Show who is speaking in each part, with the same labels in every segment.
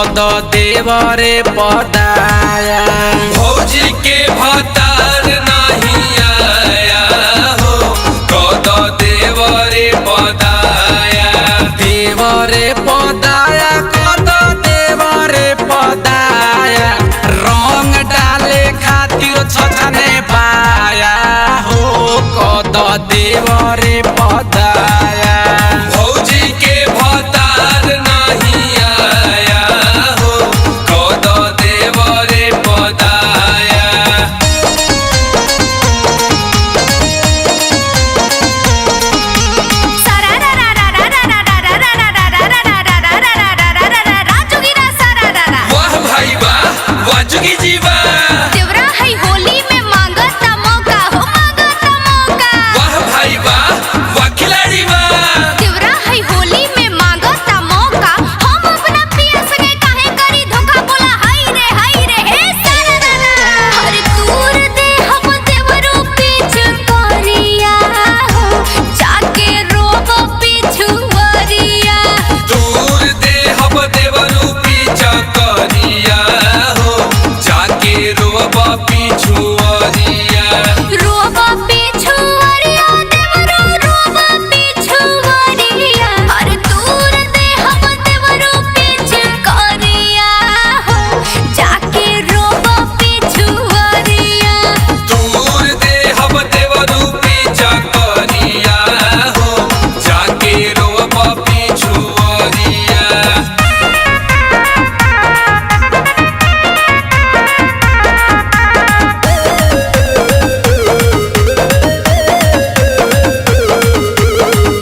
Speaker 1: कद देवरे पदाया।
Speaker 2: भौजी के भतार नहीं आया हो, कद देवरे पदाया।
Speaker 1: देवरे पदाया कद देवरे पदाया, रंग डाले खातिर छछने पाया हो, कद देवरे पदाया।
Speaker 2: भौजी के भतार नहीं आया हो, कद देवरे पदाया। वाह भाई वाह, वाह जुगी जी वाह।
Speaker 3: देवरा है होली में मांगता मौका हो, मांगता मौका।
Speaker 2: वाह भाई वाह, वाह खिलाड़ी वाह।
Speaker 3: देवरा है होली में मांगता मौका, हम अपना पिया संगे काहे करी धोखा, बोला हाय रे हे सारा हर दूर दे हम देवरो पीछ करिया हो, जाके रोब पिछुवरिया।
Speaker 2: दूर दे हम देवरू पीछा करिया हो, जाके रोब पिछुअरिया।
Speaker 3: रोब पिछुवरिया देवरो रोब पिछुवरिया, हर दूर दे हम देवरो पीछ करिया हो, जाके रोब पिछुवरिया।
Speaker 2: दूर दे हम देवरू पीछा करिया हो, जाके रोब पिछुअरिया।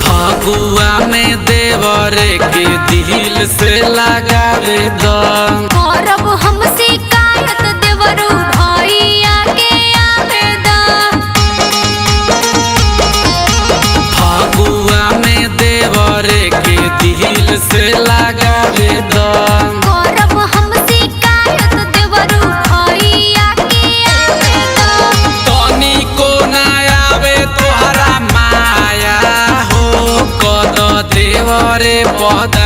Speaker 1: फगुआ में देवरे के दिल से लगावे दम।
Speaker 3: करब हम शिकायत देवरो भैया के आवेदन।
Speaker 1: फगुआ में देवरे के दिल से लगावे दम।
Speaker 3: करब हम शिकायत देवरो भैया के आवेदन।
Speaker 1: तनी को ना आवे तोहरा माया हो, कद देवरे पद